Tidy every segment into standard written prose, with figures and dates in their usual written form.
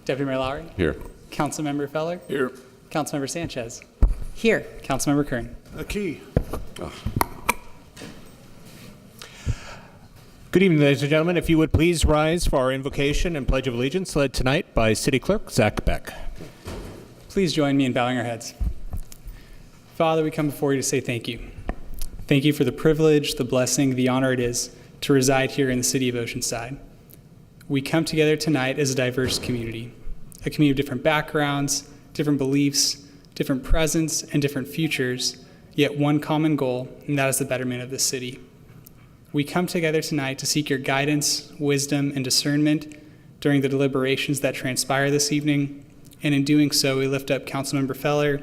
Deputy Mayor Lowry. Here. Councilmember Feller. Here. Councilmember Sanchez. Here. Councilmember Kern. A key. Good evening, ladies and gentlemen. If you would please rise for our invocation and Pledge of Allegiance led tonight by City Clerk Zach Beck. Please join me in bowing our heads. Father, we come before you to say thank you. Thank you for the privilege, the blessing, the honor it is to reside here in the city of Oceanside. We come together tonight as a diverse community, a community of different backgrounds, different beliefs, different presents, and different futures, yet one common goal, and that is the betterment of this city. We come together tonight to seek your guidance, wisdom, and discernment during the deliberations that transpire this evening, and in doing so, we lift up Councilmember Feller,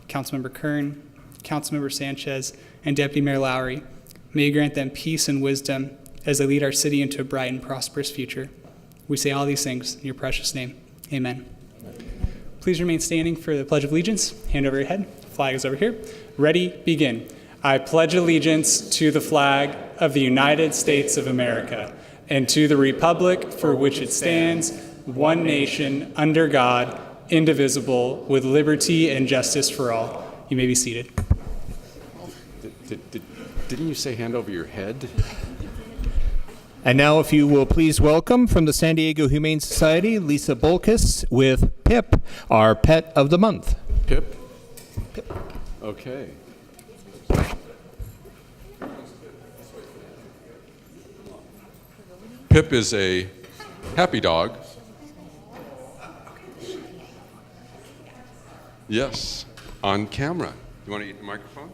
Councilmember Kern, Councilmember Sanchez, and Deputy Mayor Lowry. May you grant them peace and wisdom as they lead our city into a bright and prosperous future. We say all these things in your precious name. Amen. Please remain standing for the Pledge of Allegiance. Hand over your head. Flag is over here. Ready, begin. I pledge allegiance to the flag of the United States of America and to the republic for which it stands, one nation, under God, indivisible, with liberty and justice for all. You may be seated. Didn't you say hand over your head? And now if you will please welcome from the San Diego Humane Society, Lisa Bolkus with Pip, our pet of the month. Pip? Pip. Okay. Pip is a happy dog. Yes, on camera. You want to eat the microphone?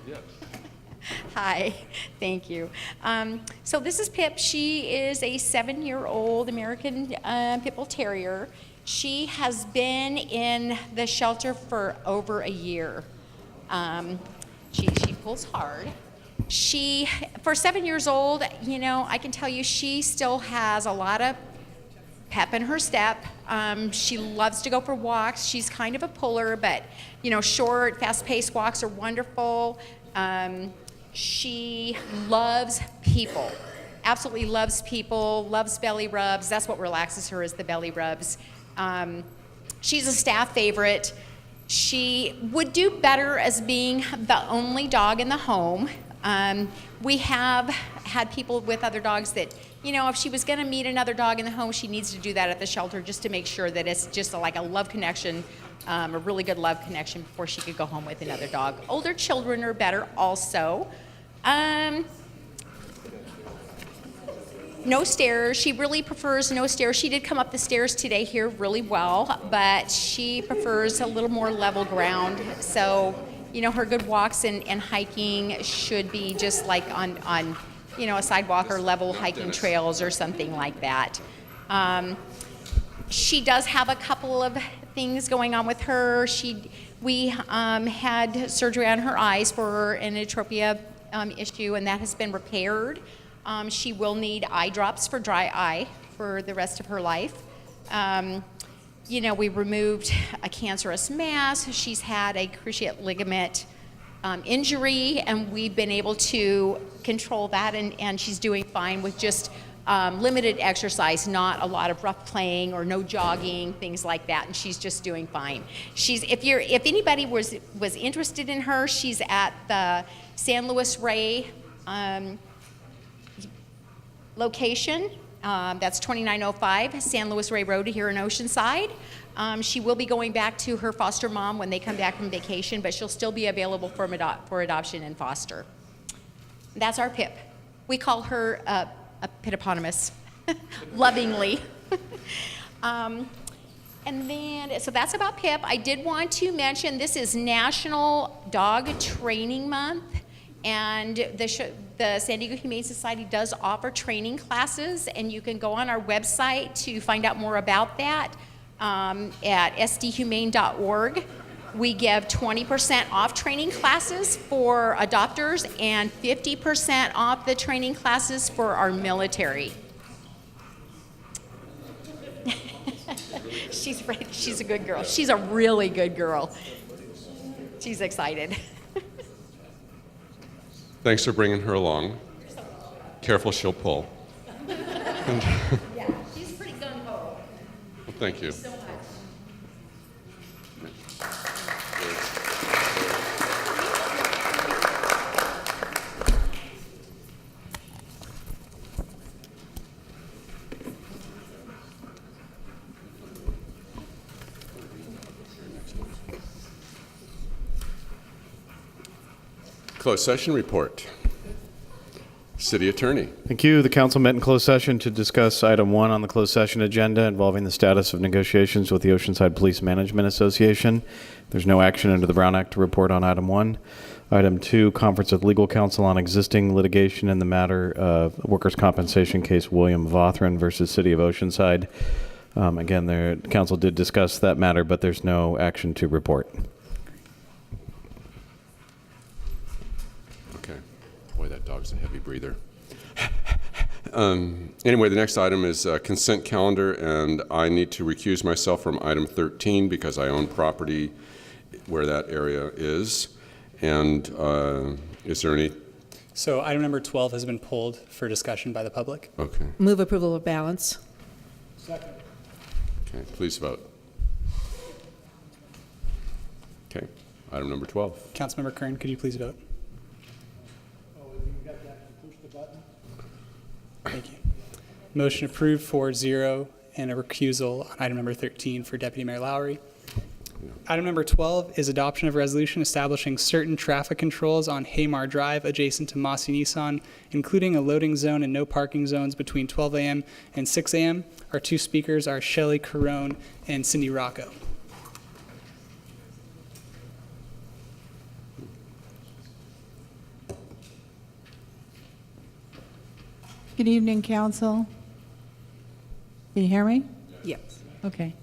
Yes. Hi, thank you. So this is Pip. She is a 7-year-old American Pit Bull Terrier. She has been in the shelter for over a year. She pulls hard. She, for 7 years old, you know, I can tell you she still has a lot of pep in her step. She loves to go for walks. She's kind of a puller, but, you know, short, fast-paced walks are wonderful. She loves people, absolutely loves people, loves belly rubs. That's what relaxes her, is the belly rubs. She's a staff favorite. She would do better as being the only dog in the home. We have had people with other dogs that, you know, if she was going to meet another dog in the home, she needs to do that at the shelter just to make sure that it's just like a love connection, a really good love connection before she could go home with another dog. Older children are better also. No stairs. She really prefers no stairs. She did come up the stairs today here really well, but she prefers a little more level ground. So, you know, her good walks and hiking should be just like on you know, a sidewalk or level hiking trails or something like that. She does have a couple of things going on with her. We had surgery on her eyes for an atropia issue, and that has been repaired. She will need eye drops for dry eye for the rest of her life. You know, we removed a cancerous mass. She's had a cruciate ligament injury, and we've been able to control that, and she's doing fine with just limited exercise, not a lot of rough playing or no jogging, things like that, and she's just doing fine. If anybody was interested in her, she's at the San Luis Rey location. That's 2905 San Luis Rey Road here in Oceanside. She will be going back to her foster mom when they come back from vacation, but she'll still be available for adoption and foster. That's our Pip. We call her a pitopotamus, lovingly. And then, so that's about Pip. I did want to mention this is National Dog Training Month, and the San Diego Humane Society does offer training classes, and you can go on our website to find out more about that at sdhumane.org. We give 20% off training classes for adopters and 50% off the training classes for our military. She's ready. She's a good girl. She's a really good girl. She's excited. Thanks for bringing her along. Careful, she'll pull. Yeah, she's pretty gung-ho. Thank you. Closed session report. City Attorney. Thank you. The council met in closed session to discuss item 1 on the closed session agenda involving the status of negotiations with the Oceanside Police Management Association. There's no action under the Brown Act to report on item 1. Item 2, conference with legal counsel on existing litigation in the matter of workers' compensation case William Vothran versus City of Oceanside. Again, the council did discuss that matter, but there's no action to report. Okay. Boy, that dog's a heavy breather. Anyway, the next item is consent calendar, and I need to recuse myself from item 13 because I own property where that area is. And is there any? So item number 12 has been pulled for discussion by the public. Okay. Move approval of balance. Okay, please vote. Okay, item number 12. Councilmember Kern, could you please vote? Thank you. Motion approved 4-0 and a recusal on item number 13 for Deputy Mayor Lowry. Item number 12 is adoption of resolution establishing certain traffic controls on Haymar Drive adjacent to Mossy Nissan, including a loading zone and no parking zones between 12 a.m. and 6 a.m. Our two speakers are Shelley Carone and Cindy Rocco. Good evening, council. Can you hear me? Yes. Okay.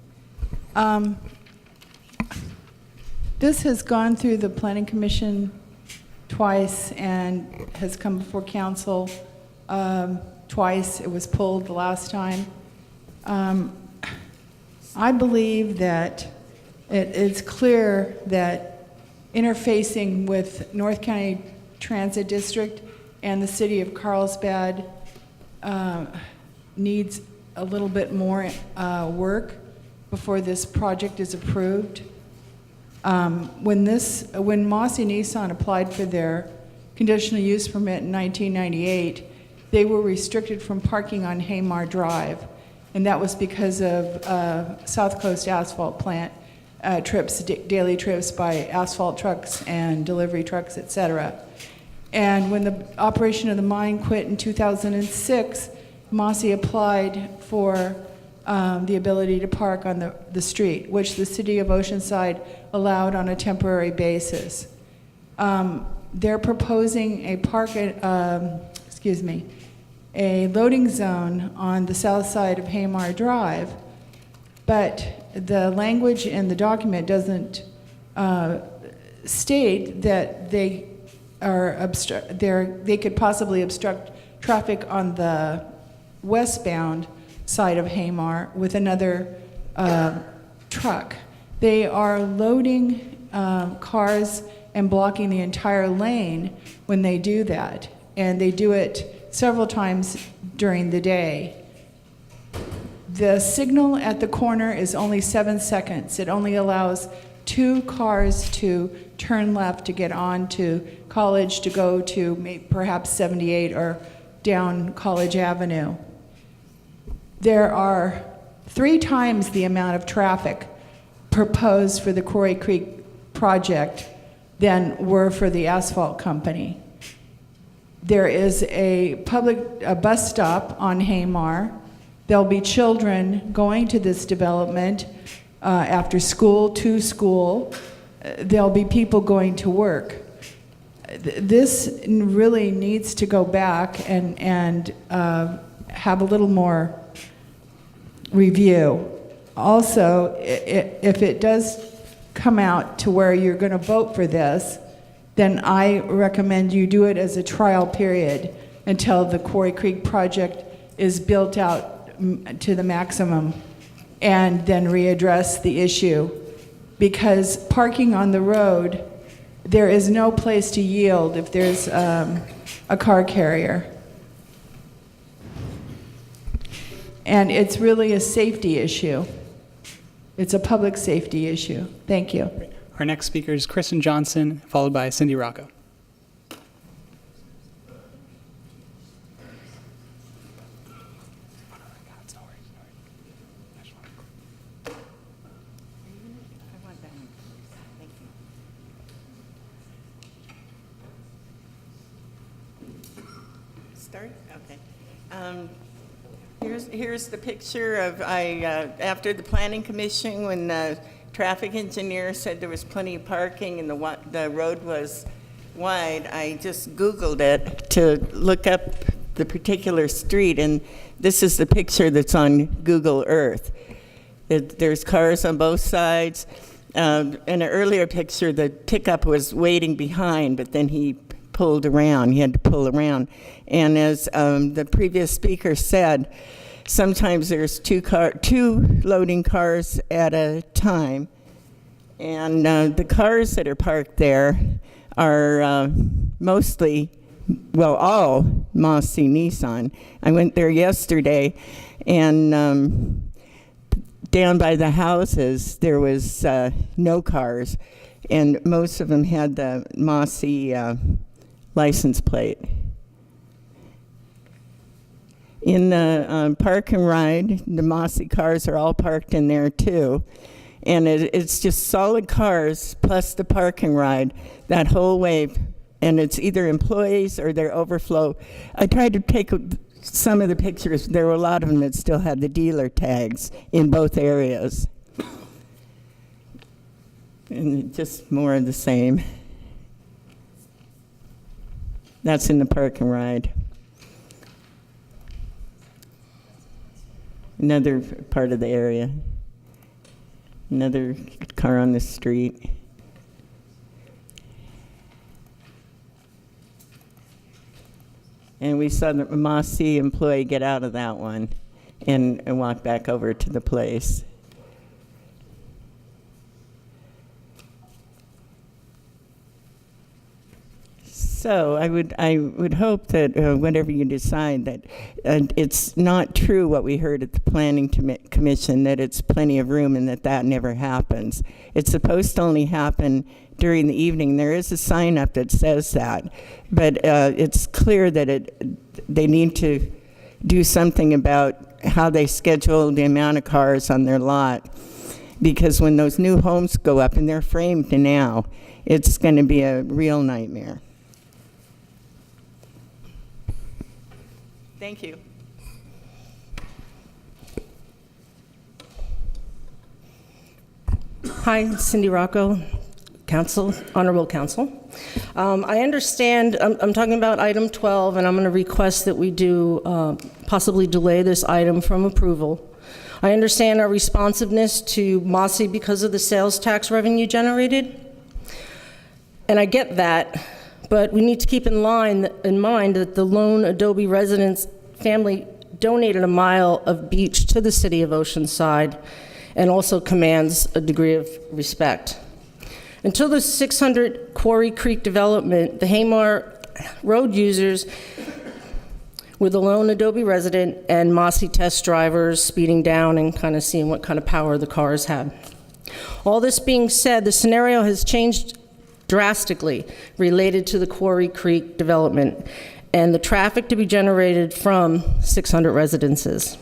This has gone through the Planning Commission twice and has come before council twice. It was pulled the last time. I believe that it's clear that interfacing with North County Transit District and the city of Carlsbad needs a little bit more work before this project is approved. When Mossy Nissan applied for their conditional use permit in 1998, they were restricted from parking on Haymar Drive, and that was because of South Coast Asphalt Plant trips, daily trips by asphalt trucks and delivery trucks, etc. And when the operation of the mine quit in 2006, Mossy applied for the ability to park on the street, which the city of Oceanside allowed on a temporary basis. They're proposing a loading zone on the south side of Haymar Drive, but the language in the document doesn't state that they could possibly obstruct traffic on the westbound side of Haymar with another truck. They are loading cars and blocking the entire lane when they do that, and they do it several times during the day. The signal at the corner is only 7 seconds. It only allows 2 cars to turn left to get on to College to go to perhaps 78 or down College Avenue. There are 3 times the amount of traffic proposed for the Quarry Creek project than were for the asphalt company. There is a bus stop on Haymar. There'll be children going to this development after school, to school. There'll be people going to work. This really needs to go back and have a little more review. Also, if it does come out to where you're going to vote for this, then I recommend you do it as a trial period until the Quarry Creek project is built out to the maximum, and then readdress the issue. Because parking on the road, there is no place to yield if there's a car carrier. And it's really a safety issue. It's a public safety issue. Thank you. Our next speaker is Kristen Johnson, followed by Cindy Rocco. Start? Okay. Here's the picture of after the planning commission, when the traffic engineer said there was plenty of parking and the road was wide. I just Googled it to look up the particular street, and this is the picture that's on Google Earth. There's cars on both sides. In an earlier picture, the pickup was waiting behind, but then he pulled around. He had to pull around. And as the previous speaker said, sometimes there's two loading cars at a time. And the cars that are parked there are mostly, well, all Mossy Nissan. I went there yesterday, and down by the houses, there was no cars, and most of them had the Mossy license plate. In the park and ride, the Mossy cars are all parked in there too. And it's just solid cars plus the park and ride that whole way. And it's either employees or their overflow. I tried to take some of the pictures. There were a lot of them that still had the dealer tags in both areas. And just more of the same. That's in the park and ride. Another part of the area. Another car on the street. And we saw the Mossy employee get out of that one and walk back over to the place. So I would hope that whatever you decide, that it's not true what we heard at the Planning Commission, that it's plenty of room and that never happens. It's supposed to only happen during the evening. There is a sign up that says that, but it's clear that they need to do something about how they schedule the amount of cars on their lot, because when those new homes go up, and they're framed now, it's going to be a real nightmare. Thank you. Hi, Cindy Rocco, Council, Honorable Council. I understand, I'm talking about item 12, and I'm going to request that we do possibly delay this item from approval. I understand our responsiveness to Mossy because of the sales tax revenue generated, and I get that. But we need to keep in mind that the lone Adobe residents family donated a mile of beach to the city of Oceanside and also commands a degree of respect. Until the 600 Quarry Creek development, the Hamar road users were the lone Adobe resident and Mossy test drivers speeding down and kind of seeing what kind of power the cars had. All this being said, the scenario has changed drastically related to the Quarry Creek development and the traffic to be generated from 600 residences.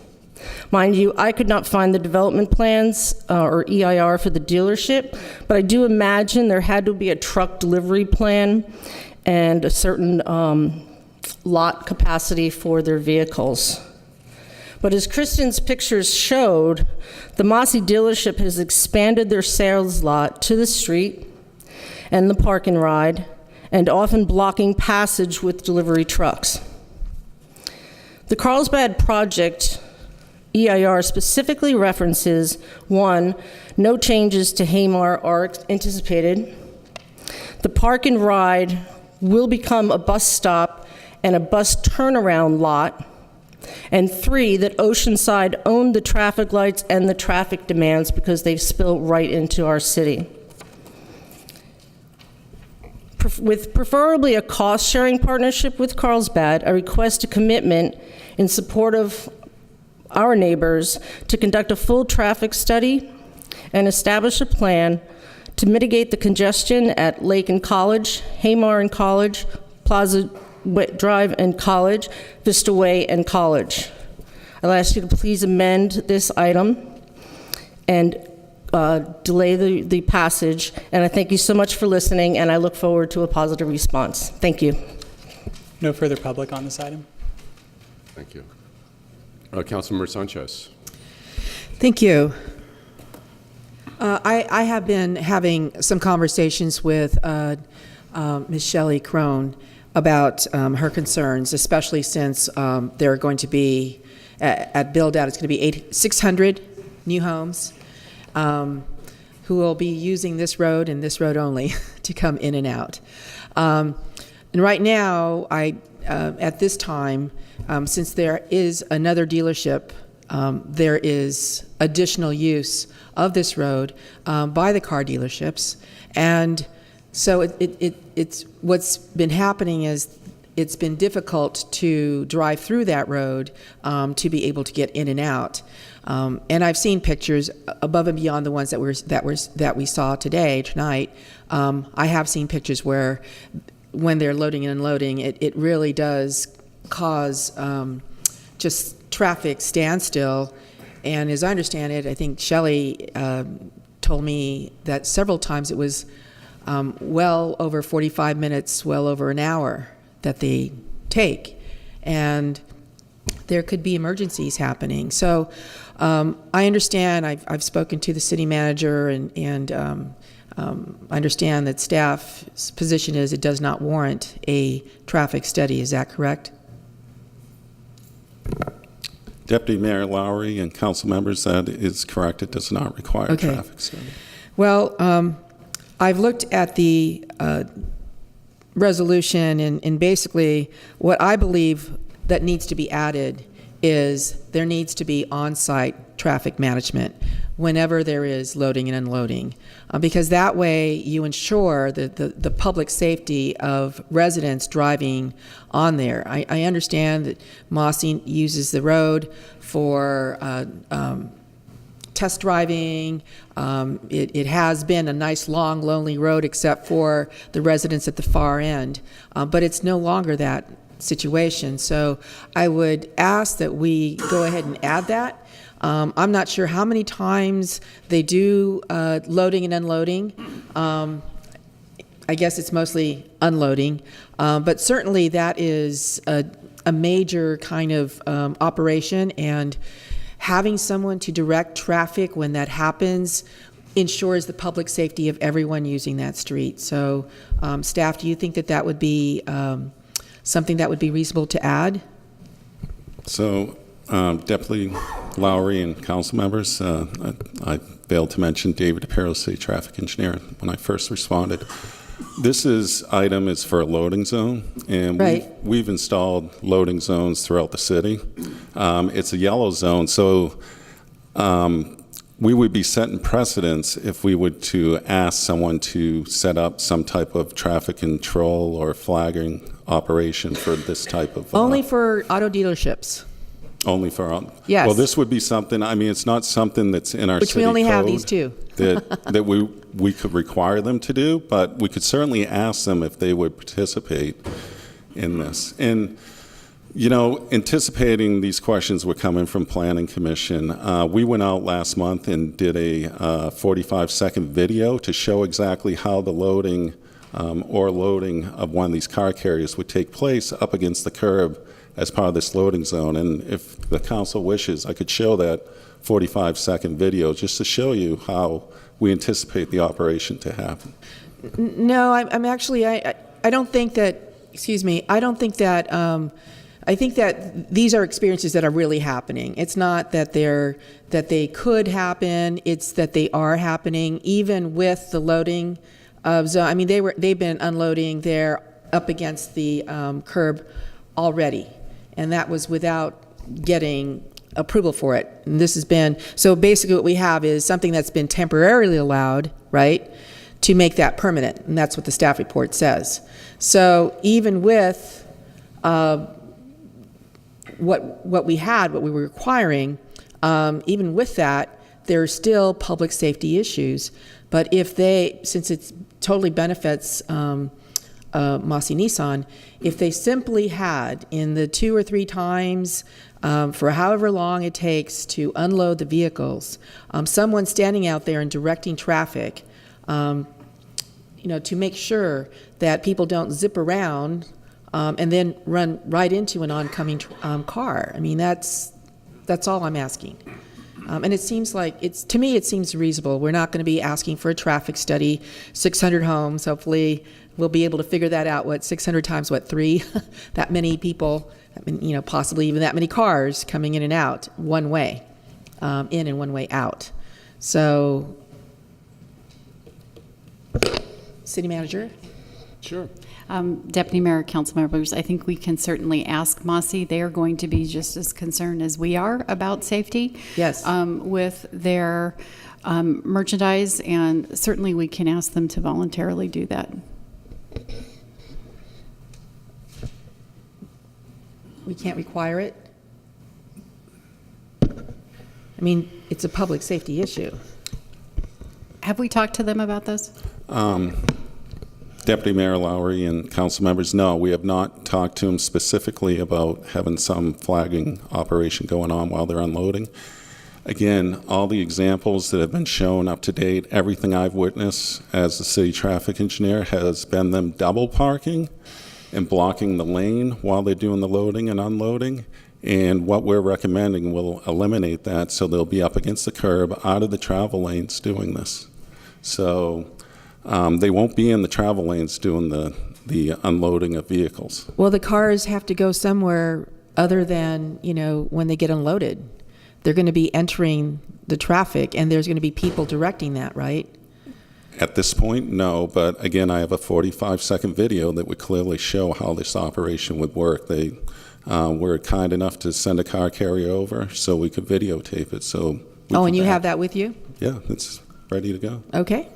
Mind you, I could not find the development plans or EIR for the dealership, but I do imagine there had to be a truck delivery plan and a certain lot capacity for their vehicles. But as Kristen's pictures showed, the Mossy dealership has expanded their sales lot to the street and the park and ride, and often blocking passage with delivery trucks. The Carlsbad project EIR specifically references, 1, no changes to Hamar are anticipated. The park and ride will become a bus stop and a bus turnaround lot. And 3, that Oceanside owned the traffic lights and the traffic demands because they spill right into our city. With preferably a cost-sharing partnership with Carlsbad, I request a commitment in support of our neighbors to conduct a full traffic study and establish a plan to mitigate the congestion at Lake and College, Haymar and College, Plaza Drive and College, Vista Way and College. I'll ask you to please amend this item and delay the passage. And I thank you so much for listening, and I look forward to a positive response. Thank you. No further public on this item. Thank you. Councilmember Sanchez. Thank you. I have been having some conversations with Ms. Shelley Crone about her concerns, especially since there are going to be, at build-out, it's going to be 600 new homes who will be using this road and this road only to come in and out. And right now, at this time, since there is another dealership, there is additional use of this road by the car dealerships. And so it's what's been happening is it's been difficult to drive through that road to be able to get in and out. And I've seen pictures above and beyond the ones that we saw tonight. I have seen pictures where when they're loading and unloading, it really does cause just traffic standstill. And as I understand it, I think Shelley told me that several times it was well over 45 minutes, well over an hour that they take. And there could be emergencies happening. So I understand, I've spoken to the city manager, and I understand that staff's position is it does not warrant a traffic study. Is that correct? Deputy Mayor Lowry and council members, that is correct. It does not require a traffic study. Well, I've looked at the resolution, and basically what I believe that needs to be added is there needs to be on-site traffic management whenever there is loading and unloading, because that way you ensure the public safety of residents driving on there. I understand that Mossy uses the road for test driving. It has been a nice, long, lonely road except for the residents at the far end, but it's no longer that situation. So I would ask that we go ahead and add that. I'm not sure how many times they do loading and unloading. I guess it's mostly unloading, but certainly that is a major kind of operation, and having someone to direct traffic when that happens ensures the public safety of everyone using that street. So staff, do you think that that would be something that would be reasonable to add? So Deputy Lowry and council members, I failed to mention David DePiro, city traffic engineer, when I first responded. This item is for a loading zone, and we've installed loading zones throughout the city. It's a yellow zone, so we would be setting precedents if we were to ask someone to set up some type of traffic control or flagging operation for this type of... Only for auto dealerships. Only for... Yes. Well, this would be something, I mean, it's not something that's in our Which city we only code have these two. that we could require them to do, but we could certainly ask them if they would participate in this. And, you know, anticipating these questions were coming from Planning Commission, we went out last month and did a 45-second video to show exactly how the loading or loading of one of these car carriers would take place up against the curb as part of this loading zone. And if the council wishes, I could show that 45-second video just to show you how we anticipate the operation to happen. No, I'm actually, I don't think that, excuse me, I don't think that, I think that these are experiences that are really happening. It's not that they could happen, it's that they are happening, even with the loading of zone. I mean, they've been unloading there up against the curb already, and that was without getting approval for it. And this has been, so basically what we have is something that's been temporarily allowed, right, to make that permanent, and that's what the staff report says. So even with what we were requiring, even with that, there are still public safety issues. But if they, since it totally benefits Massey Nissan, if they simply had, in the 2 or 3 times for however long it takes to unload the vehicles, someone standing out there and directing traffic, to make sure that people don't zip around and then run right into an oncoming car. I mean, that's all I'm asking. And it seems like, to me, it seems reasonable. We're not going to be asking for a traffic study, 600 homes. Hopefully, we'll be able to figure that out, 600 times, 3? That many people, possibly even that many cars coming in and out, one way, in and one way out. So, City Manager? Sure. Deputy Mayor, council members, I think we can certainly ask Massey. They are going to be just as concerned as we are about safety. Yes. With their merchandise, and certainly we can ask them to voluntarily do that. We can't require it? I mean, it's a public safety issue. Have we talked to them about this? Deputy Mayor Lowry and council members, no, we have not talked to them specifically about having some flagging operation going on while they're unloading. Again, all the examples that have been shown up to date, everything I've witnessed as the city traffic engineer has been them double parking and blocking the lane while they're doing the loading and unloading. And what we're recommending will eliminate that, so they'll be up against the curb, out of the travel lanes doing this. So they won't be in the travel lanes doing the unloading of vehicles. Well, the cars have to go somewhere other than, when they get unloaded. They're going to be entering the traffic, and there's going to be people directing that, right? At this point, no, but again, I have a 45-second video that would clearly show how this operation would work. They were kind enough to send a car carrier over so we could videotape it. So and you have that with you? Yeah, it's ready to go. Okay.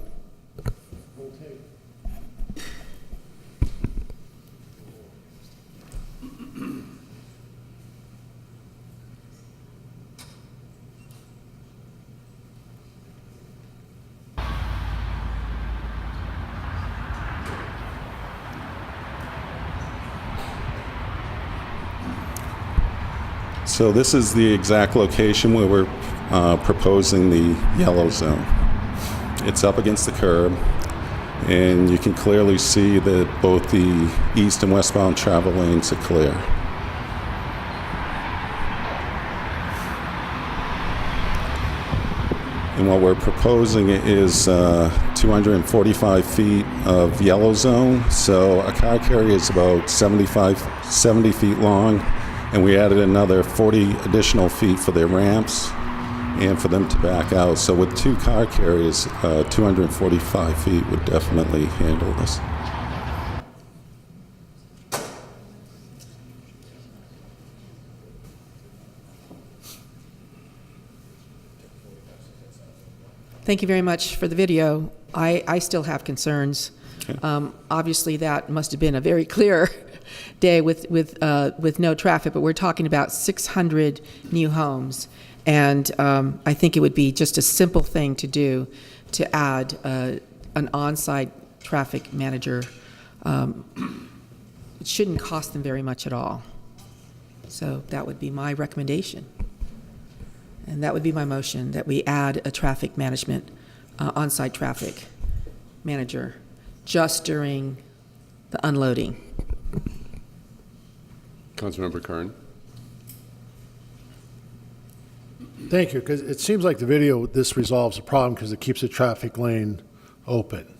So this is the exact location where we're proposing the yellow zone. It's up against the curb, and you can clearly see that both the east and westbound travel lanes are clear. And what we're proposing is 245 feet of yellow zone. So a car carrier is about 70 feet long, and we added another 40 additional feet for their ramps and for them to back out. So with 2 car carriers, 245 feet would definitely handle this. Thank you very much for the video. I still have concerns. Okay. Obviously, that must have been a very clear day with no traffic, but we're talking about 600 new homes. And I think it would be just a simple thing to do to add an on-site traffic manager. It shouldn't cost them very much at all. So that would be my recommendation. And that would be my motion, that we add a traffic management, on-site traffic manager just during the unloading. Councilmember Kern. Thank you, because it seems like the video, this resolves the problem because it keeps the traffic lane open.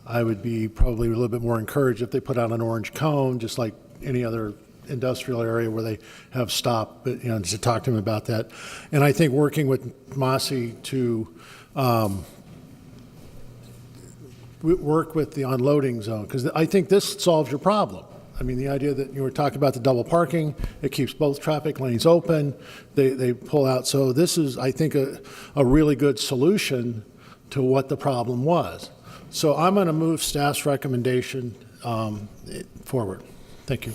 I would be probably a little bit more encouraged if they put out an orange cone, just like any other industrial area where they have stopped, but, just to talk to them about that. And I think working with Massey to work with the unloading zone, because I think this solves your problem. I mean, the idea that you were talking about the double parking, it keeps both traffic lanes open, they pull out. So this is, I think, a really good solution to what the problem was. So I'm going to move staff's recommendation forward. Thank you.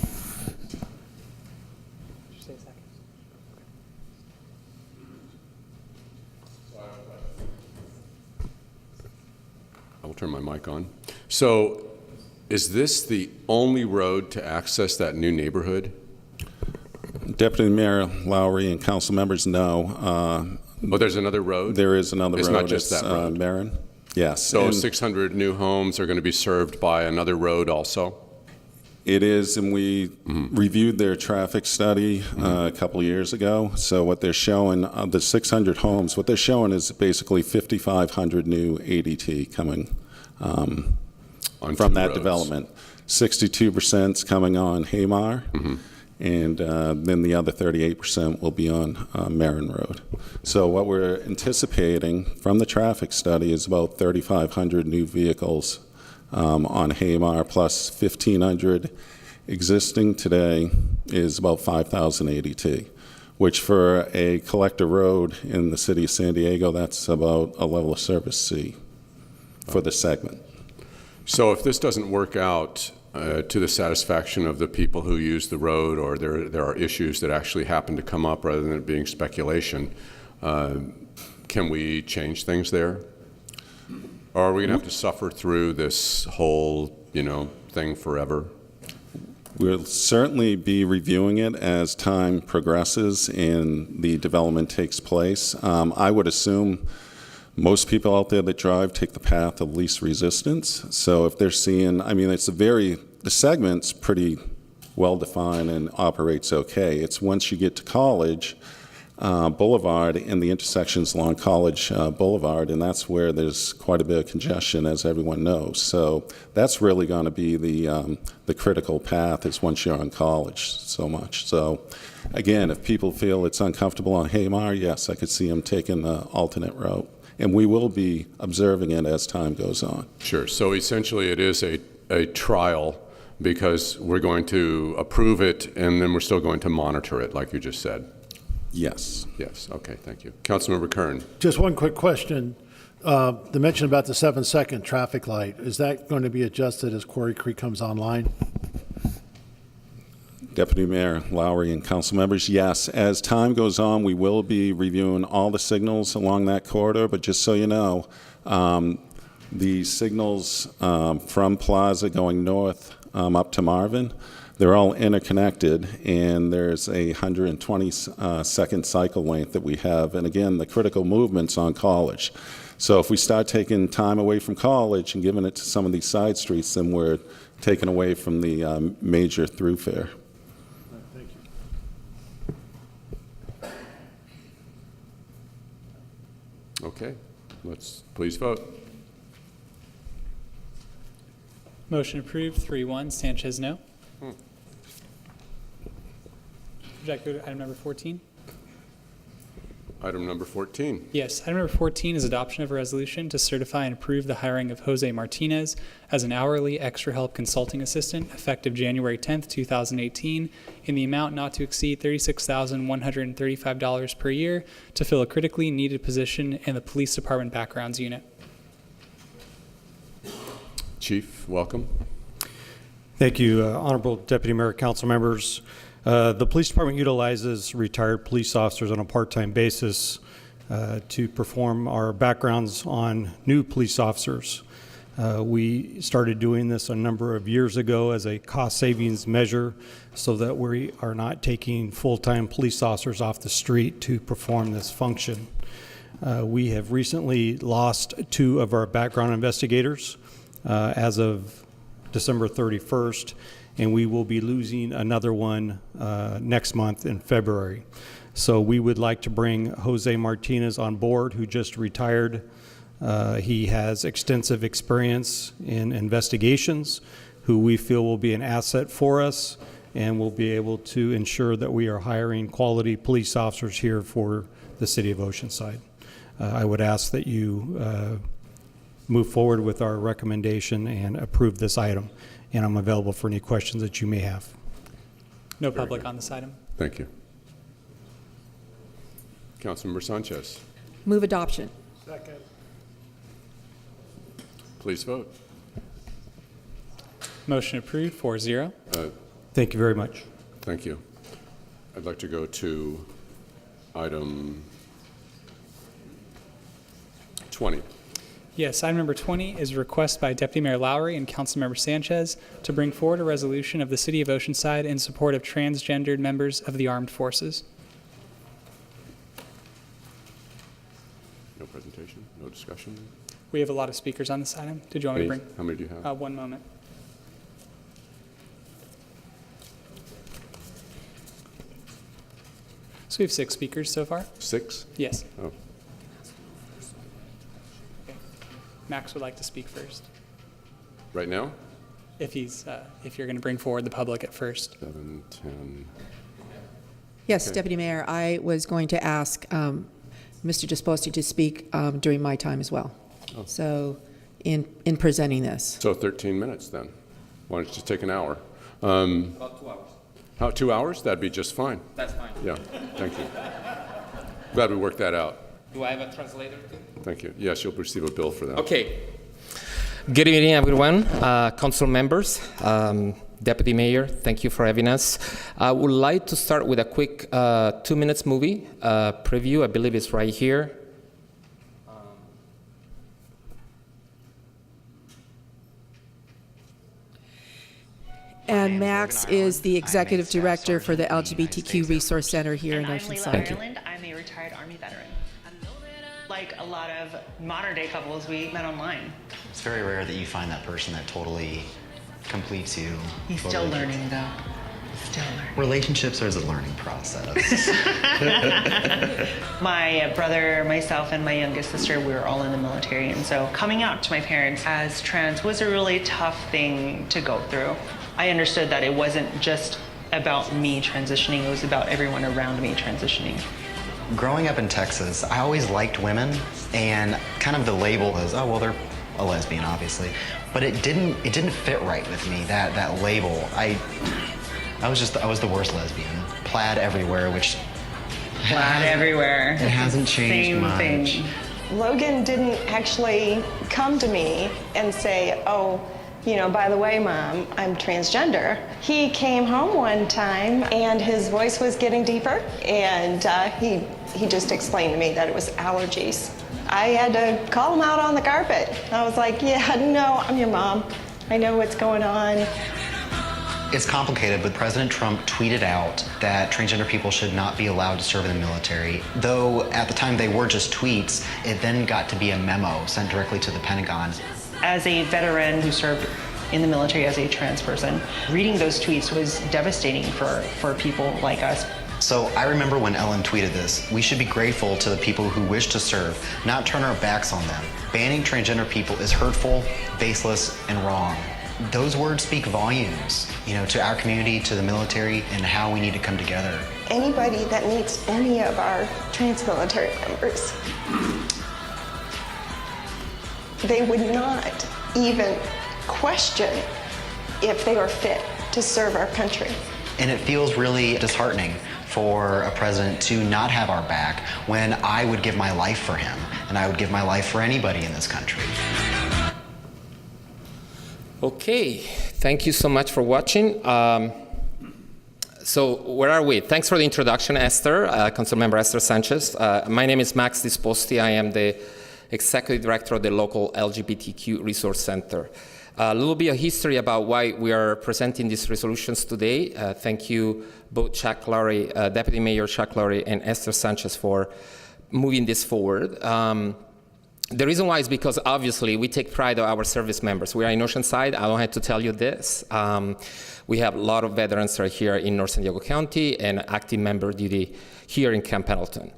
turn my mic on. So is this the only road to access that new neighborhood? Deputy Mayor Lowry and council members know. Oh, there's another road? There is another It's road. not just that road? Marin. Yes. So and 600 new homes are going to be served by another road also? it is, and we reviewed their traffic study a couple of years ago. So what they're showing, the 600 homes, what they're showing is basically 5,500 new ADT coming from that development. 62% is coming on Hamar, and then the other 38% will be on Marin Road. So what we're anticipating from the traffic study is about 3,500 new vehicles on Hamar, plus 1,500 existing today is about 5,000 ADT, which for a collector road in the city of San Diego, that's about a level of service C for the segment. So if this doesn't work out to the satisfaction of the people who use the road, or there are issues that actually happen to come up rather than it being speculation, can we change things there? Or are we going to have to suffer through this whole, thing forever? We'll certainly be reviewing it as time progresses and the development takes place. I would assume most people out there that drive take the path of least resistance. So if they're seeing, the segment's pretty well defined and operates okay. It's once you get to College Boulevard and the intersections along College Boulevard, and that's where there's quite a bit of congestion, as everyone knows. So that's really going to be the critical path, is once you're on College so much. So again, if people feel it's uncomfortable on Hamar, yes, I could see them taking the alternate route. And we will be observing it as time goes on. Sure. So essentially it is a trial, because we're going to approve it and then we're still going to monitor it, like you just said. Yes. Yes. Okay. Thank you. Councilmember Kern. Just one quick question. The mention about the 7-second traffic light, is that going to be adjusted as Quarry Creek comes online? Deputy Mayor Lowry and council members, yes. As time goes on, we will be reviewing all the signals along that corridor, but just so you know, the signals from Plaza going north up to Marvin, they're all interconnected, and there's a 120-second cycle length that we have. And again, the critical movement's on College. So if we start taking time away from College and giving it to some of these side streets, then we're taking away from the major thoroughfare. Thank you. Okay. Let's please vote. Motion approved, 3-1. Sanchez, no. Would you like to go to item number 14? Item number 14. Yes, item number 14 is adoption of a resolution to certify and approve the hiring of Jose Martinez as an hourly extra help consulting assistant effective January 10th, 2018, in the amount not to exceed $36,135 per year to fill a critically needed position in the Police Department Backgrounds Unit. Chief, welcome. Thank you, Honorable Deputy Mayor, council members. The police department utilizes retired police officers on a part-time basis to perform our backgrounds on new police officers. We started doing this a number of years ago as a cost savings measure so that we are not taking full-time police officers off the street to perform this function. We have recently lost 2 of our background investigators as of December 31st, and we will be losing another one next month in February. So we would like to bring Jose Martinez on board, who just retired. He has extensive experience in investigations, who we feel will be an asset for us and will be able to ensure that we are hiring quality police officers here for the city of Oceanside. I would ask that you move forward with our recommendation and approve this item. And I'm available for any questions that you may have. No public on this item. Thank you. Councilmember Sanchez. Move adoption. Second. Please vote. Motion approved, 4-0. Thank you very much. Thank you. I'd like to go to item 20. Yes, item number 20 is a request by Deputy Mayor Lowry and Councilmember Sanchez to bring forward a resolution of the City of Oceanside in support of transgendered members of the armed forces. No presentation, no discussion? We have a lot of speakers on this item. Did you want me to bring? How many do you have? One moment. So we have 6 speakers so far? 6? Yes. Oh, Max would like to speak first. right now? If you're going to bring forward the public at first. 7, 10. Yes, Okay. Deputy Mayor, I was going to ask Mr. Disposti to speak during my time as well. Oh. So in presenting this. So 13 minutes then. Why don't you just take an hour? About 2 hours. How, 2 hours? That'd be just fine. That's fine. Yeah, thank you. Glad we worked that out. Do I have a translator too? Thank you. Yes, you'll receive a bill for that. Okay. Good evening, everyone. Council members, Deputy Mayor, thank you for having us. I would like to start with a quick 2 minutes movie preview. I believe it's right here. And Max is the Executive Director for the LGBTQ Resource Center here in Oceanside. Ireland. I'm a retired Army veteran. Like a lot of modern day couples, we met online. It's very rare that you find that person that totally completes you. He's still learning though. Still learning. Relationships are a learning process. My brother, myself, and my youngest sister, we were all in the military, and so coming out to my parents as trans was a really tough thing to go through. I understood that it wasn't just about me transitioning, it was about everyone around me transitioning. Growing up in Texas, I always liked women, and kind of the label is, oh, well, they're a lesbian, obviously. But it didn't fit right with me, that label. I was the worst lesbian. Plaid everywhere, which... Plaid everywhere. It hasn't changed Same much. thing. Logan didn't actually come to me and say, oh, you know, by the way, Mom, I'm transgender. He came home one time and his voice was getting deeper, and he just explained to me that it was allergies. I had to call him out on the carpet. I was like, yeah, no, I'm your mom. I know what's going on. It's complicated, but President Trump tweeted out that transgender people should not be allowed to serve in the military. Though at the time they were just tweets, it then got to be a memo sent directly to the Pentagon. As a veteran who served in the military as a trans person, reading those tweets was devastating for people like us. So I remember when Ellen tweeted this, we should be grateful to the people who wish to serve, not turn our backs on them. Banning transgender people is hurtful, baseless, and wrong. Those words speak volumes, you know, to our community, to the military, and how we need to come together. Anybody that meets any of our trans military members, they would not even question if they were fit to serve our country. And it feels really disheartening for a president to not have our back when I would give my life for him, and I would give my life for anybody in this country. Okay, thank you so much for watching. So where are we? Thanks for the introduction, Esther, Councilmember Esther Sanchez. My name is Max Disposti. I am the Executive Director of the local LGBTQ Resource Center. A little bit of history about why we are presenting these resolutions today. Thank you both Chuck Lowry, Deputy Mayor Chuck Lowry, and Esther Sanchez for moving this forward. The reason why is because obviously we take pride of our service members. We are in Oceanside. I don't have to tell you this. We have a lot of veterans that are here in North San Diego County and active member duty here in Camp Pendleton.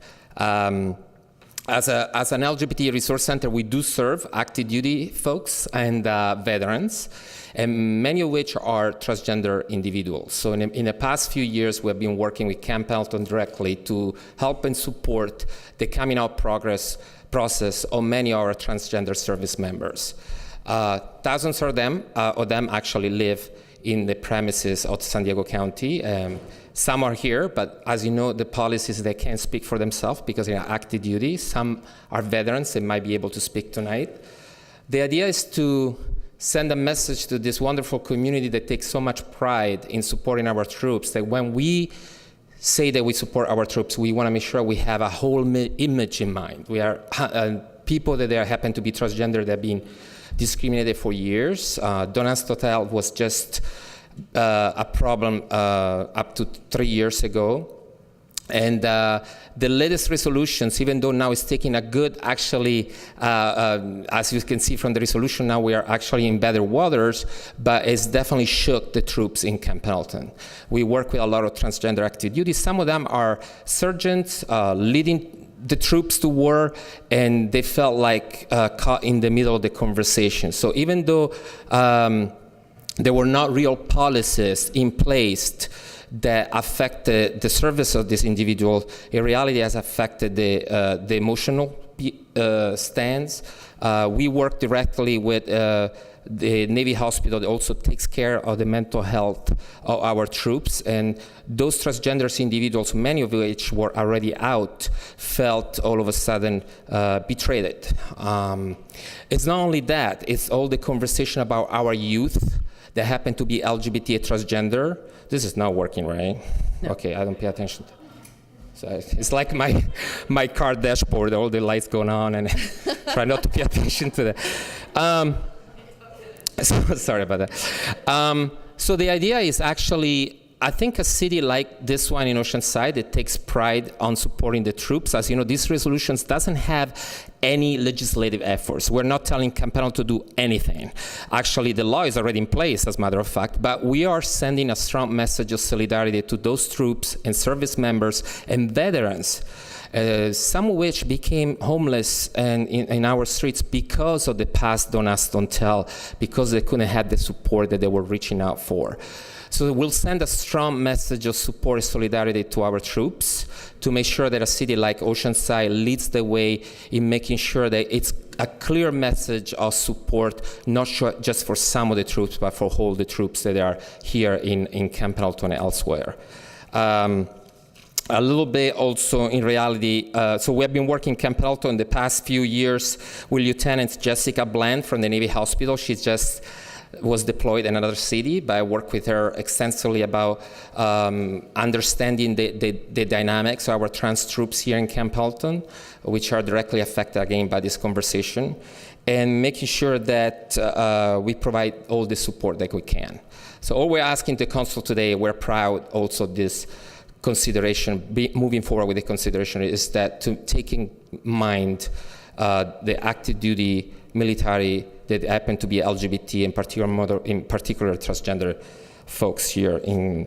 As an LGBT resource center, we do serve active duty folks and veterans, and many of which are transgender individuals. So in the past few years, we have been working with Camp Pendleton directly to help and support the coming out process of many of our transgender service members. Thousands of them actually live in the premises of San Diego County. Some are here, but as you know, the policies, they can't speak for themselves because they are active duty. Some are veterans and might be able to speak tonight. The idea is to send a message to this wonderful community that takes so much pride in supporting our troops, that when we say that we support our troops, we want to make sure we have a whole image in mind. We are people that they happen to be transgender that have been discriminated for years. Don't Ask, Don't Tell was just a problem up to 3 years ago. And the latest resolutions, even though now it's taking a good, actually, as you can see from the resolution, now we are actually in better waters, but it's definitely shook the troops in Camp Pendleton. We work with a lot of transgender active duty. Some of them are sergeants leading the troops to war, and they felt like caught in the middle of the conversation. So even though there were not real policies in place that affected the service of this individual, in reality has affected the emotional stance. We work directly with the Navy hospital that also takes care of the mental health of our troops, and those transgender individuals, many of which were already out, felt all of a sudden betrayed. It's not only that, it's all the conversation about our youth that happen to be LGBT transgender. This is not working, right? No. Okay, I don't pay attention. So it's like my car dashboard, all the lights going on, and try not to pay attention to that. Sorry about that. So the idea is actually, I think a city like this one in Oceanside that takes pride on supporting the troops. As you know, these resolutions doesn't have any legislative efforts. We're not telling Camp Pendleton to do anything. Actually, the law is already in place, as a matter of fact, but we are sending a strong message of solidarity to those troops and service members and veterans, some of which became homeless and in our streets because of the past Don't Ask, Don't Tell, because they couldn't have the support that they were reaching out for. So we'll send a strong message of support and solidarity to our troops to make sure that a city like Oceanside leads the way in making sure that it's a clear message of support, not just for some of the troops, but for all the troops that are here in Camp Pendleton and elsewhere. A little bit also in reality, so we have been working in Camp Pendleton in the past few years with Lieutenant Jessica Bland from the Navy Hospital. She just was deployed in another city, but I worked with her extensively about understanding the dynamics of our trans troops here in Camp Pendleton, which are directly affected again by this conversation, and making sure that we provide all the support that we can. So all we're asking the council today, we're proud also this consideration, moving forward with the consideration, is that to take in mind the active duty military that happen to be LGBT, in particular transgender folks here in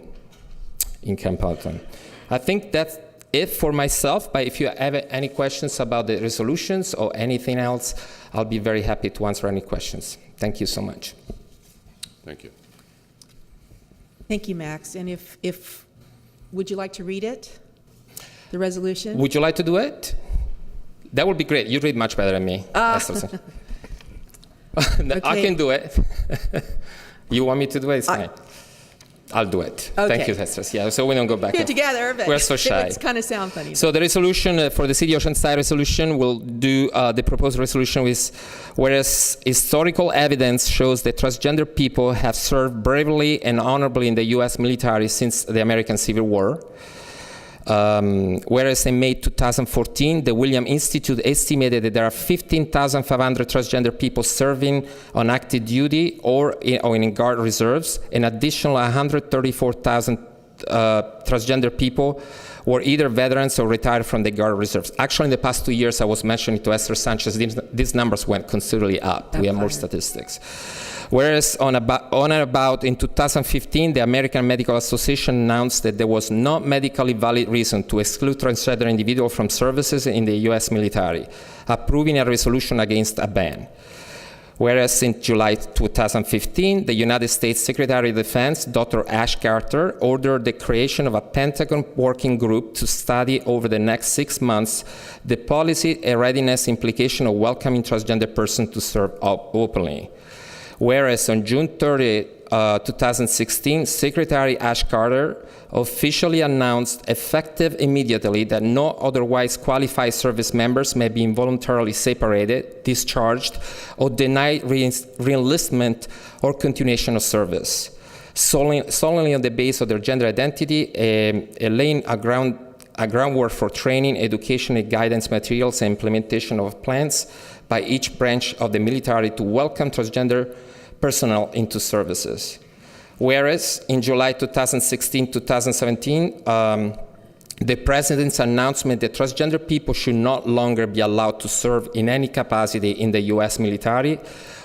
Camp Pendleton. I think that's it for myself, but if you have any questions about the resolutions or anything else, I'll be very happy to answer any questions. Thank you so much. Thank you. Thank you, Max. And if would you like to read it, the resolution? Would you like to do it? That would be great. You read much better than me. Okay. I can do it. You want me to do it? It's fine. I'll do it. Okay. Thank you, Hester. Yeah, so we don't go back. Here together, but we're so shy. It's kind of sound funny. So the resolution for the City of Oceanside resolution will do the proposed resolution with, whereas historical evidence shows that transgender people have served bravely and honorably in the U.S. military since the American Civil War. Whereas in May 2014, the William Institute estimated that there are 15,500 transgender people serving on active duty or in guard reserves. An additional 134,000 transgender people were either veterans or retired from the guard reserves. Actually, in the past 2 years, I was mentioning to Esther Sanchez, these numbers went considerably up. We have more statistics. Whereas on and about in 2015, the American Medical Association announced that there was no medically valid reason to exclude transgender individuals from services in the U.S. military, approving a resolution against a ban. Whereas in July 2015, the United States Secretary of Defense, Dr. Ash Carter, ordered the creation of a Pentagon working group to study over the next 6 months the policy and readiness implication of welcoming transgender persons to serve openly. Whereas on June 30, 2016, Secretary Ash Carter officially announced effective immediately that no otherwise qualified service members may be involuntarily separated, discharged, or denied reenlistment or continuation of service, solely on the basis of their gender identity, laying a groundwork for training, education, and guidance materials and implementation of plans by each branch of the military to welcome transgender personnel into services. Whereas in July 2016-2017, the President's announcement that transgender people should not longer be allowed to serve in any capacity in the U.S. military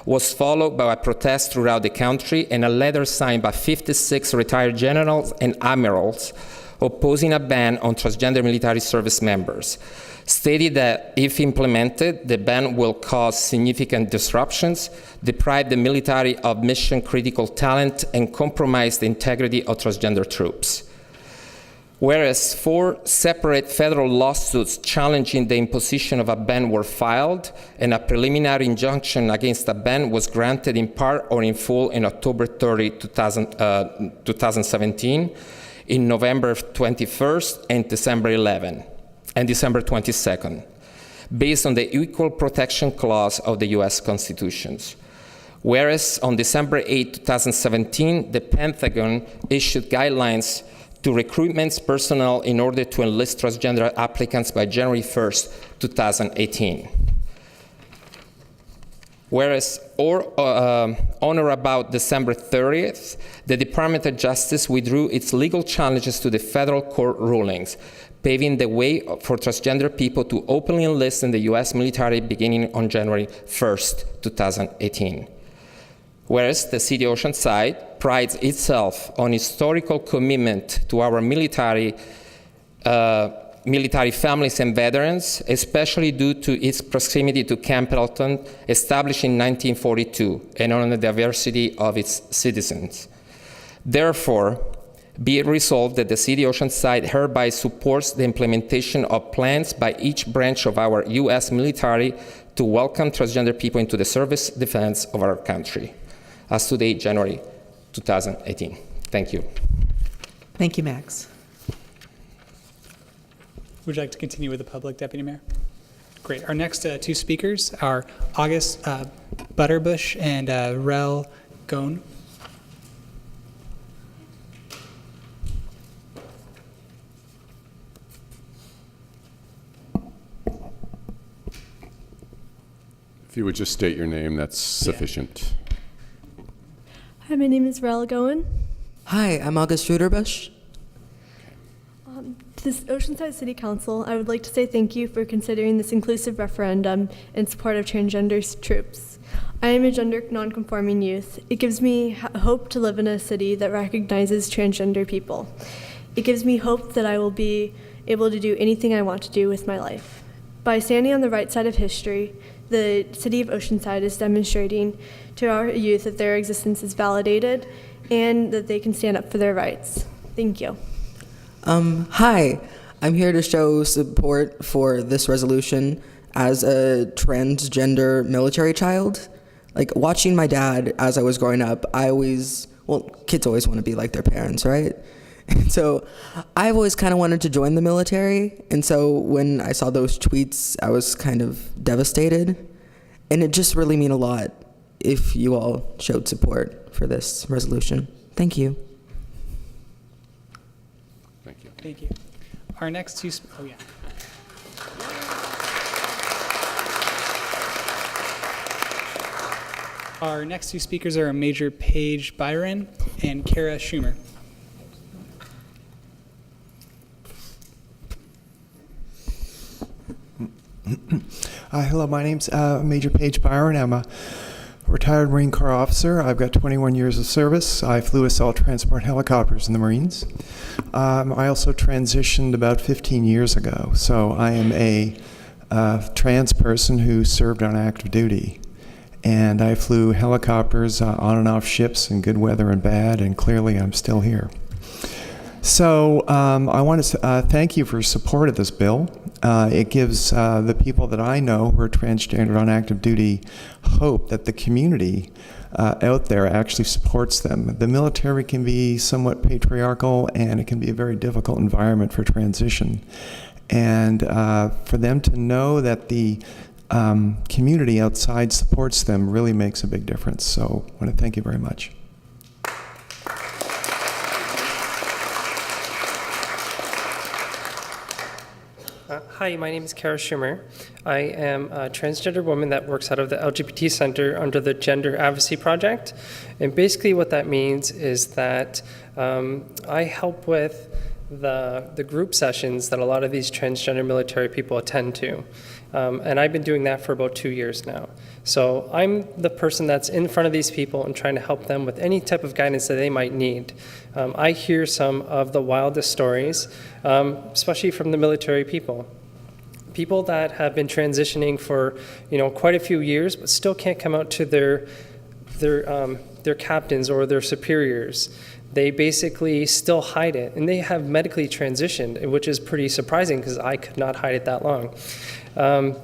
was followed by a protest throughout the country and a letter signed by 56 retired generals and admirals opposing a ban on transgender military service members, stated that if implemented, the ban will cause significant disruptions, deprive the military of mission-critical talent, and compromise the integrity of transgender troops. Whereas 4 separate federal lawsuits challenging the imposition of a ban were filed, and a preliminary injunction against the ban was granted in part or in full in October 30, 2017, in November 21st and December 11, and December 22nd, based on the Equal Protection Clause of the U.S. Constitution. Whereas on December 8, 2017, the Pentagon issued guidelines to recruitment personnel in order to enlist transgender applicants by January 1st, 2018. Whereas on or about December 30th, the Department of Justice withdrew its legal challenges to the federal court rulings, paving the way for transgender people to openly enlist in the U.S. military beginning on January 1st, 2018. Whereas the city of Oceanside prides itself on historical commitment to our military families and veterans, especially due to its proximity to Camp Pendleton, established in 1942, and on the diversity of its citizens. Therefore, be it resolved that the City of Oceanside hereby supports the implementation of plans by each branch of our U.S. military to welcome transgender people into the service defense of our country. As today, January 2018. Thank you. Thank you, Max. Would you like to continue with the public, Deputy Mayor? Great. Our next 2 speakers are August Butterbush and Rel Gone. If you would just state your name, that's sufficient. Hi, my name is Rel Goen. Hi, I'm August Ruderbush. To this Oceanside City Council, I would like to say thank you for considering this inclusive referendum in support of transgender troops. I am a gender nonconforming youth. It gives me hope to live in a city that recognizes transgender people. It gives me hope that I will be able to do anything I want to do with my life. By standing on the right side of history, the City of Oceanside is demonstrating to our youth that their existence is validated and that they can stand up for their rights. Thank you. Hi, I'm here to show support for this resolution as a transgender military child. Like, watching my dad as I was growing up, kids always want to be like their parents, right? And so I've always kind of wanted to join the military. And so when I saw those tweets, I was kind of devastated. And it just really mean a lot if you all showed support for this resolution. Thank you. Thank you. Thank you. Our next 2, Our next 2 speakers are Major Paige Byron and Kara Schumer. Hello, my name's Major Paige Byron. I'm a retired Marine Corps officer. I've got 21 years of service. I flew assault transport helicopters in the Marines. I also transitioned about 15 years ago, so I am a trans person who served on active duty. And I flew helicopters on and off ships in good weather and bad, and clearly I'm still here. So I want to thank you for your support of this bill. It gives the people that I know who are transgender on active duty hope that the community out there actually supports them. The military can be somewhat patriarchal, and it can be a very difficult environment for transition. And for them to know that the community outside supports them really makes a big difference. So I want to thank you very much. Hi, my name is Kara Schumer. I am a transgender woman that works out of the LGBT Center under the Gender Advocacy Project. And basically what that means is that I help with the group sessions that a lot of these transgender military people attend to. And I've been doing that for about 2 years now. So I'm the person that's in front of these people and trying to help them with any type of guidance that they might need. I hear some of the wildest stories, especially from the military people. People that have been transitioning for, quite a few years, but still can't come out to their captains or their superiors. They basically still hide it, and they have medically transitioned, which is pretty surprising because I could not hide it that long.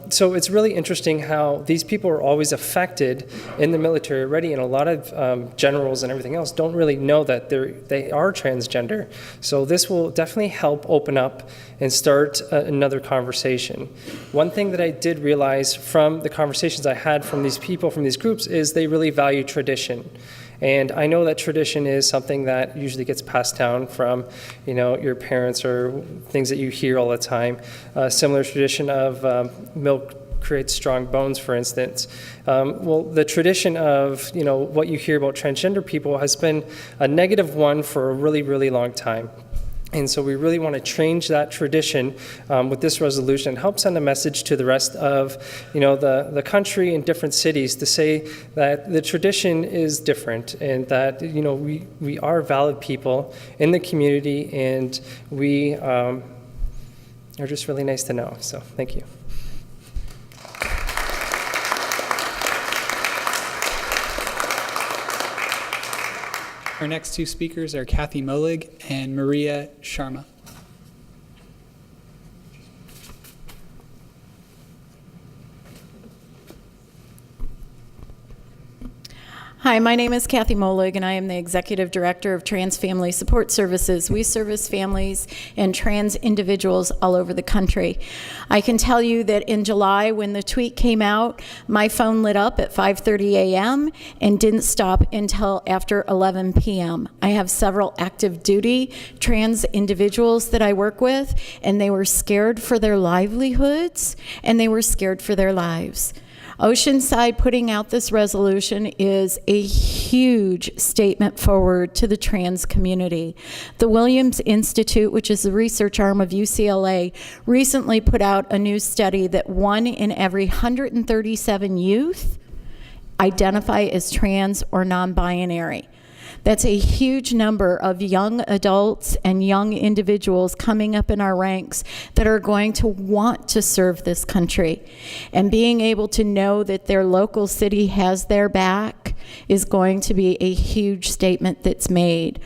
So it's really interesting how these people are always affected in the military already, and a lot of generals and everything else don't really know that they are transgender. So this will definitely help open up and start another conversation. One thing that I did realize from the conversations I had from these people, from these groups, is they really value tradition. And I know that tradition is something that usually gets passed down from, your parents or things that you hear all the time. Similar tradition of milk creates strong bones, for instance. Well, the tradition of, what you hear about transgender people has been a negative one for a really, really long time. And so we really want to change that tradition with this resolution, help send a message to the rest of, the country and different cities to say that the tradition is different and that, we are valid people in the community, and we are just really nice to know. So thank you. Our next two speakers are Kathy Molig and Maria Sharma. Hi, my name is Kathy Molig, and I am the Executive Director of Trans Family Support Services. We service families and trans individuals all over the country. I can tell you that in July, when the tweet came out, my phone lit up at 5:30 a.m. and didn't stop until after 11 p.m. I have several active duty trans individuals that I work with, and they were scared for their livelihoods, and they were scared for their lives. Oceanside putting out this resolution is a huge statement forward to the trans community. The Williams Institute, which is the research arm of UCLA, recently put out a new study that 1 in every 137 youth identify as trans or non-binary. That's a huge number of young adults and young individuals coming up in our ranks that are going to want to serve this country. And being able to know that their local city has their back is going to be a huge statement that's made.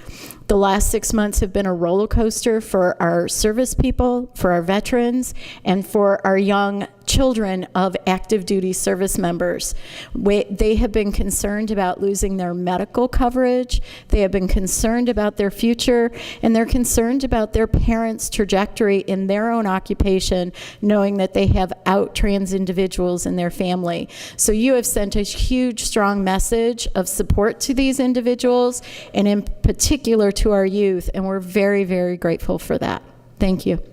The last 6 months have been a roller coaster for our service people, for our veterans, and for our young children of active duty service members. They have been concerned about losing their medical coverage, they have been concerned about their future, and they're concerned about their parents' trajectory in their own occupation, knowing that they have out trans individuals in their family. So you have sent a huge, strong message of support to these individuals, and in particular to our youth, and we're very, very grateful for that. Thank you.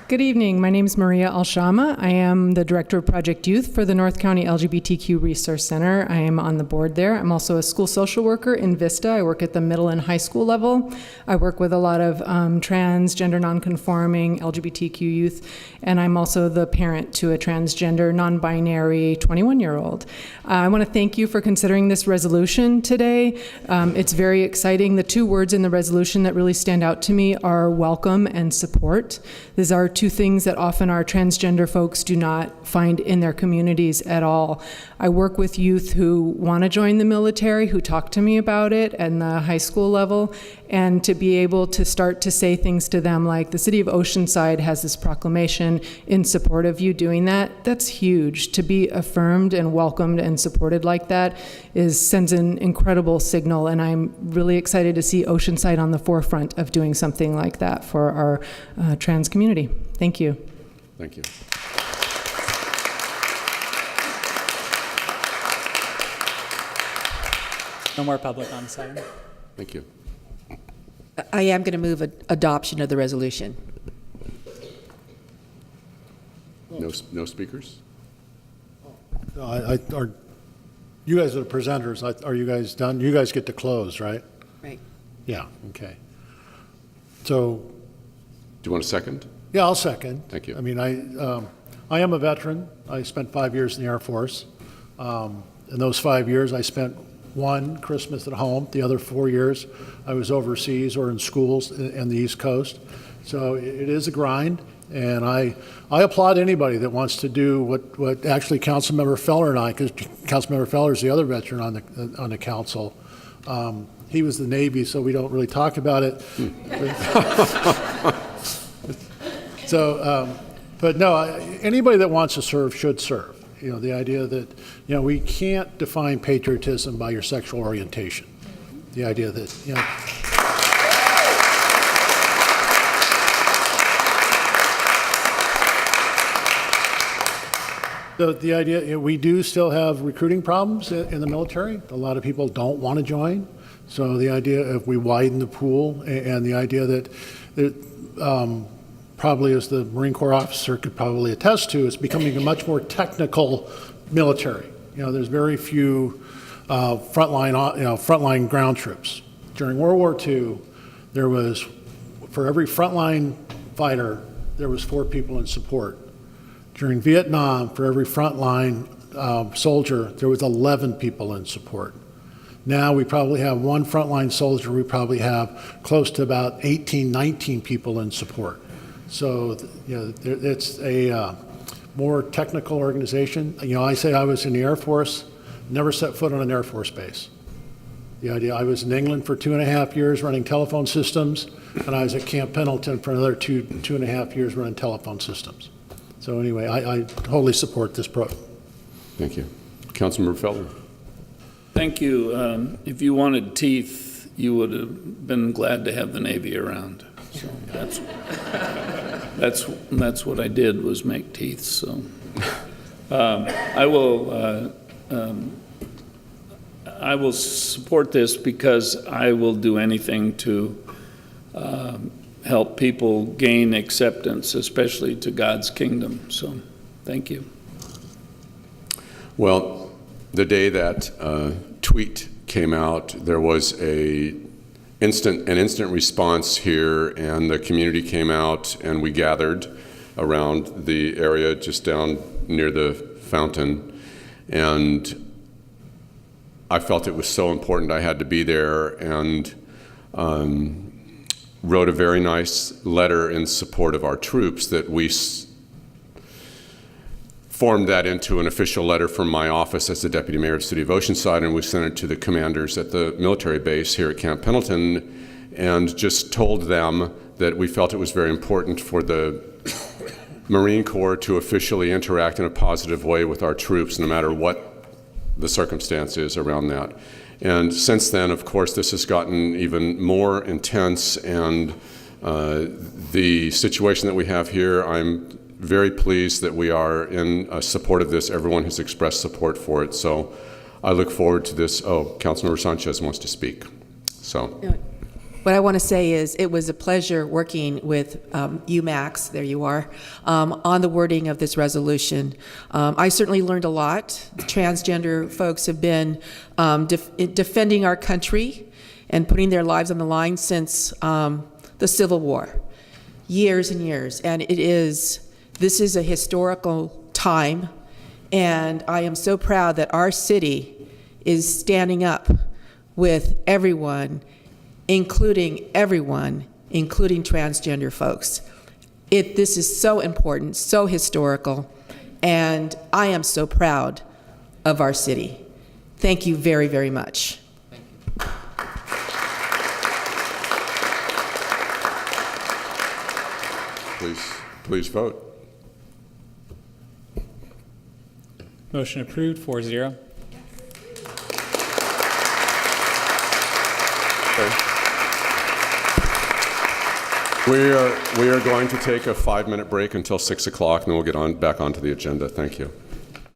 Good evening. My name is Maria Alshama. I am the Director of Project Youth for the North County LGBTQ Resource Center. I am on the board there. I'm also a school social worker in Vista. I work at the middle and high school level. I work with a lot of trans, gender nonconforming, LGBTQ youth, and I'm also the parent to a transgender, non-binary 21-year-old. I want to thank you for considering this resolution today. It's very exciting. The two words in the resolution that really stand out to me are welcome and support. These are two things that often our transgender folks do not find in their communities at all. I work with youth who want to join the military, who talk to me about it at the high school level, and to be able to start to say things to them like, the city of Oceanside has this proclamation in support of you doing that. That's huge. To be affirmed and welcomed and supported like that sends an incredible signal, and I'm really excited to see Oceanside on the forefront of doing something like that for our trans community. Thank you. Thank you. No more public on this item. Thank you. I am going to move adoption of the resolution. No speakers? You guys are the presenters. Are you guys done? You guys get to close, right? Right. Yeah, okay. So. Do you want a second? Yeah, I'll second. Thank you. I mean, I am a veteran. I spent 5 years in the Air Force. In those 5 years, I spent one Christmas at home. The other 4 years, I was overseas or in schools in the East Coast. So it is a grind, and I applaud anybody that wants to do what actually Councilmember Feller and I, because Councilmember Feller is the other veteran on the council. He was the Navy, so we don't really talk about it. So, but no, anybody that wants to serve should serve. You know, the idea that, you know, we can't define patriotism by your sexual orientation. The idea that, you know. The idea, you know, we do still have recruiting problems in the military. A lot of people don't want to join. So the idea if we widen the pool and the idea that probably as the Marine Corps officer could probably attest to, it's becoming a much more technical military. You know, there's very few frontline ground troops. During World War II, there was, for every frontline fighter, there was 4 people in support. During Vietnam, for every frontline soldier, there was 11 people in support. Now we probably have one frontline soldier, we probably have close to about 18, 19 people in support. So, you know, it's a more technical organization. You know, I say I was in the Air Force, never set foot on an Air Force base. The idea, I was in England for 2.5 years running telephone systems, and I was at Camp Pendleton for another 2.5 years running telephone systems. So anyway, I totally support this program. Thank you. Councilmember Feller. Thank you. If you wanted teeth, you would have been glad to have the Navy around. So that's what I did, was make teeth. So I will support this because I will do anything to help people gain acceptance, especially to God's kingdom. So thank you. Well, the day that tweet came out, there was an instant response here, and the community came out, and we gathered around the area just down near the fountain, and I felt it was so important I had to be there, and wrote a very nice letter in support of our troops that we formed that into an official letter from my office as the Deputy Mayor of the City of Oceanside, and we sent it to the commanders at the military base here at Camp Pendleton, and just told them that we felt it was very important for the Marine Corps to officially interact in a positive way with our troops, no matter what the circumstance is around that. And since then, of course, this has gotten even more intense, and the situation that we have here, I'm very pleased that we are in support of this. Everyone has expressed support for it. So I look forward to this. Oh, Councilmember Sanchez wants to speak. So what I want to say is it was a pleasure working with you, Max, there you are, on the wording of this resolution. I certainly learned a lot. Transgender folks have been defending our country and putting their lives on the line since the Civil War, years and years. And this is a historical time, and I am so proud that our city is standing up with everyone, including transgender folks. This is so important, so historical, and I am so proud of our city. Thank you very, very much. Please vote. Motion approved, 4-0. We are going to take a 5-minute break until 6 o'clock, and then we'll get back onto the agenda. Thank you.